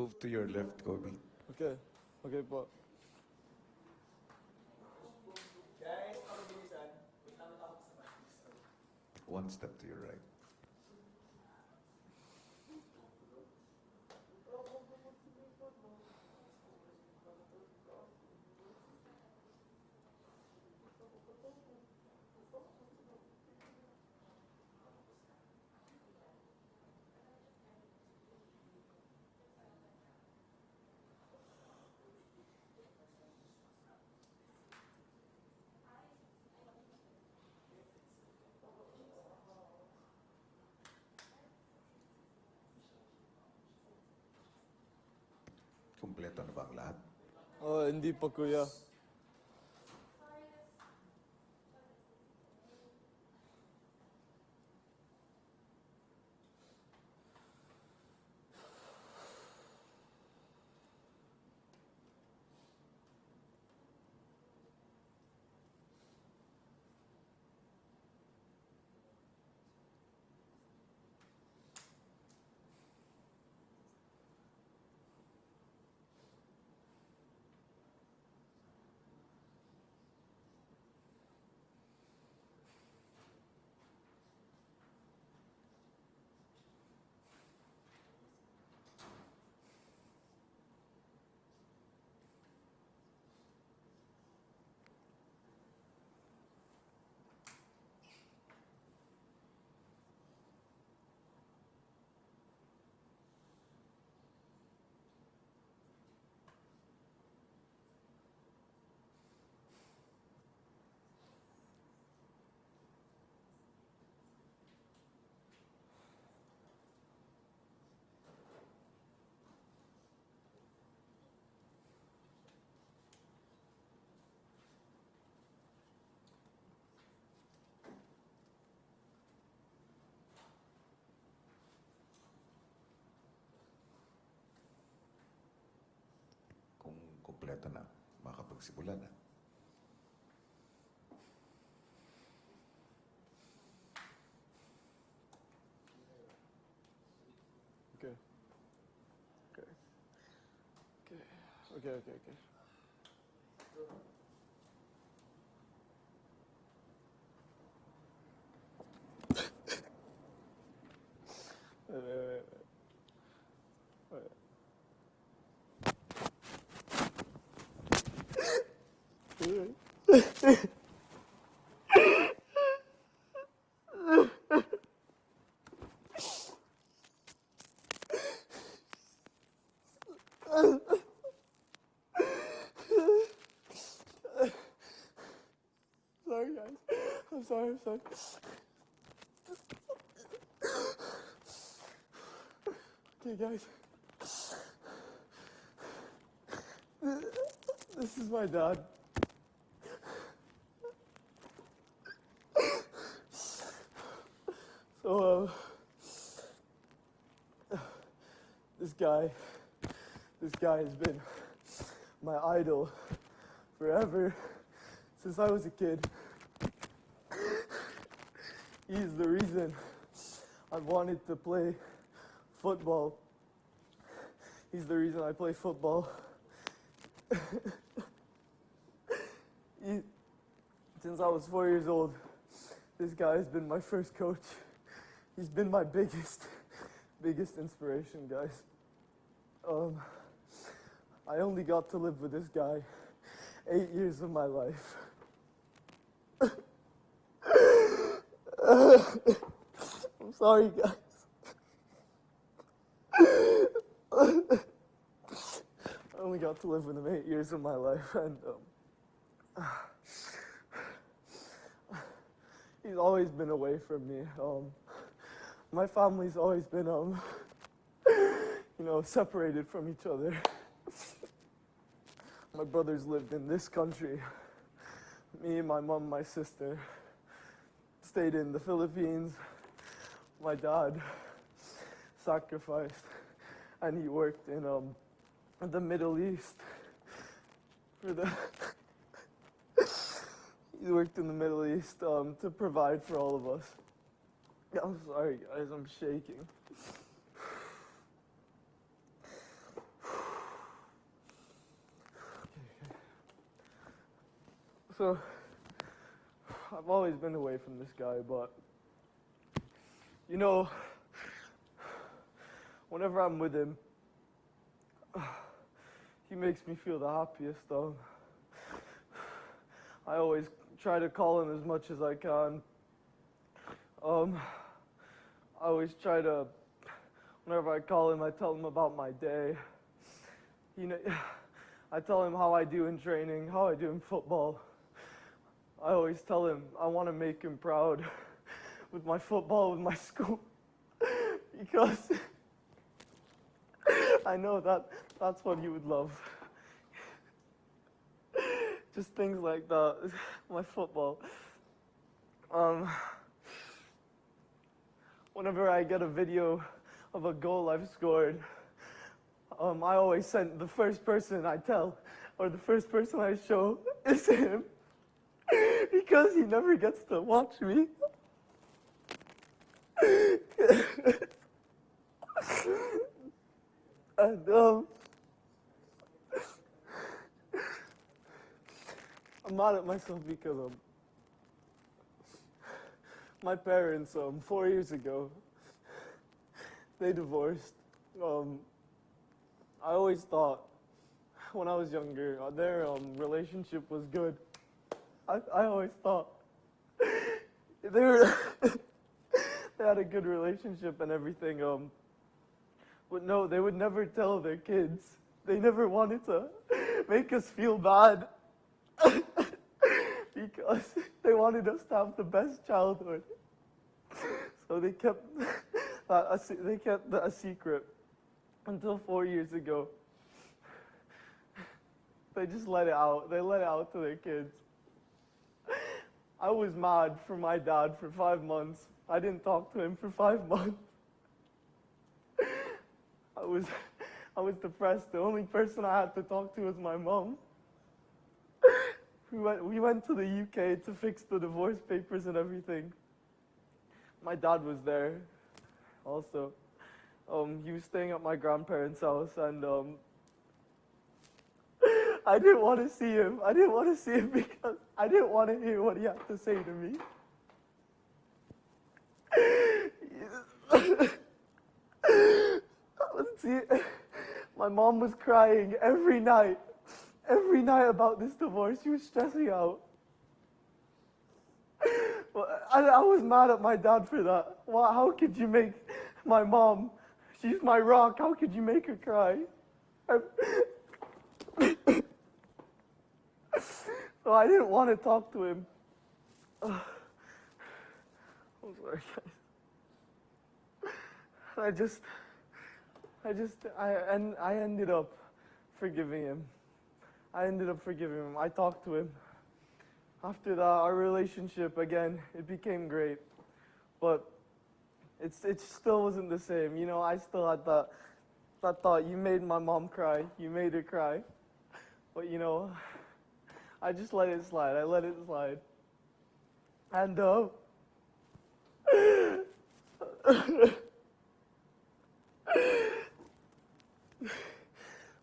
move to your left, Kobie. Okay. Okay po. One step to your right. Kompleto na ba ang lahat? Oh, hindi pa kuya. Kung kompleto na, makapagsimula na. Okay. Okay. Okay. Okay, okay, okay. Wait. Sorry, guys. I'm sorry. Okay, guys. This is my dad. So, this guy has been my idol forever, since I was a kid. He's the reason I wanted to play football. He's the reason I play football. Since I was 4 years old, this guy has been my first coach. He's been my biggest inspiration, guys. I only got to live with this guy 8 years of my life. I'm sorry, guys. I only got to live with him 8 years of my life, and he's always been away from me. My family's always been, separated from each other. My brothers lived in this country. Me, my mom, my sister stayed in the Philippines. My dad sacrificed, and he worked in the Middle East. He worked in the Middle East to provide for all of us. I'm sorry, guys, I'm shaking. So, I've always been away from this guy, but, you know, whenever I'm with him, he makes me feel the happiest. I always try to call him as much as I can. I always try to, whenever I call him, I tell him about my day. You know, I tell him how I do in training, how I do in football. I always tell him I want to make him proud with my football, with my school, because I know that's what he would love. Just things like that, my football. Whenever I get a video of a goal I've scored, I always send the first person I tell, or the first person I show, is him. Because he never gets to watch me. And, I'm mad at myself because, my parents, 4 years ago, they divorced. I always thought, when I was younger, their relationship was good. I always thought they were they had a good relationship and everything. But no, they would never tell their kids. They never wanted to make us feel bad because they wanted us to have the best childhood. So they kept that a secret until 4 years ago. They just let it out. They let it out to their kids. I was mad for my dad for 5 months. I didn't talk to him for 5 months. I was depressed. The only person I had to talk to was my mom. We went to the UK to fix the divorce papers and everything. My dad was there also. He was staying at my grandparents' house, and I didn't want to see him. I didn't want to see him because I didn't want to hear what he had to say to me. See, my mom was crying every night about this divorce. She was stressing out. Well, I was mad at my dad for that. Well, how could you make my mom, she's my rock, how could you make her cry? So I didn't want to talk to him. I'm sorry, guys. I ended up forgiving him. I talked to him. After that, our relationship, again, it became great. But it still wasn't the same. You know, I still had that thought, you made my mom cry. You made her cry. But, you know, I just let it slide. I let it slide. And, our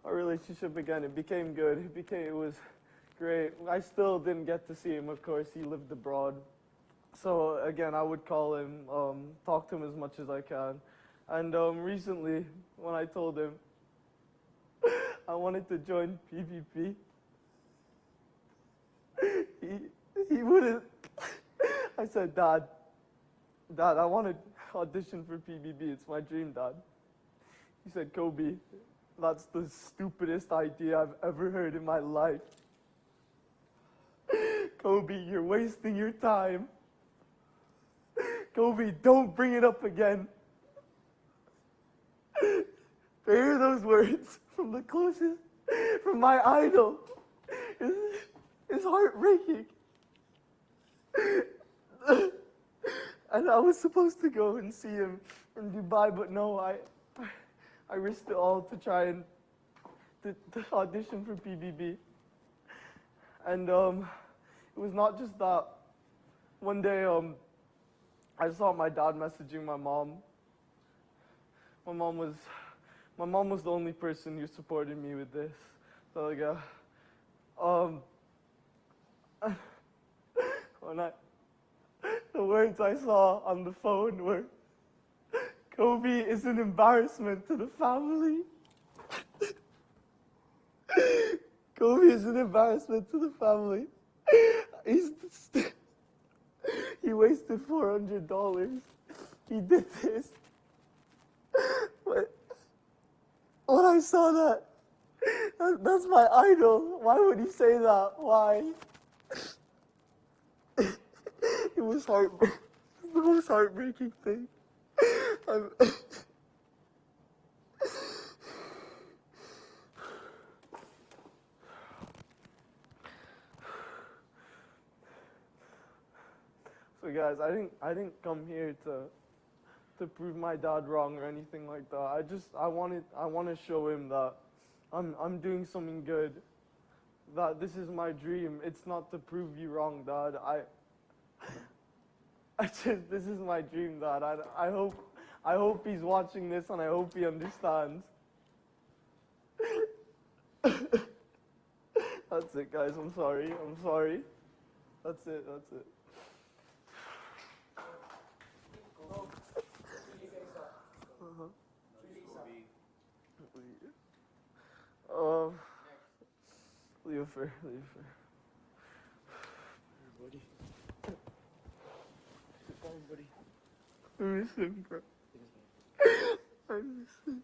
relationship again, it became good. It was great. I still didn't get to see him, of course. He lived abroad. So again, I would call him, talk to him as much as I can. And recently, when I told him I wanted to join PBB, he wouldn't. I said, Dad, I want to audition for PBB. It's my dream, Dad. He said, Kobie, that's the stupidest idea I've ever heard in my life. Kobie, you're wasting your time. Kobie, don't bring it up again. To hear those words from the closest, from my idol, is heartbreaking. And I was supposed to go and see him in Dubai, but no, I risked it all to try and to audition for PBB. And it was not just that. One day, I saw my dad messaging my mom. My mom was the only person who supported me with this. So like, The words I saw on the phone were, Kobie is an embarrassment to the family. Kobie is an embarrassment to the family. He wasted $400. He did this. But when I saw that's my idol. Why would he say that? Why? It was the most heartbreaking thing. So guys, I didn't come here to prove my dad wrong or anything like that. I want to show him that I'm doing something good. That this is my dream. It's not to prove you wrong, Dad. This is my dream, Dad. I hope he's watching this and I hope he understands. That's it, guys. I'm sorry. That's it. Leofer. Buddy. Sit down, buddy. I miss him, bro. I miss him.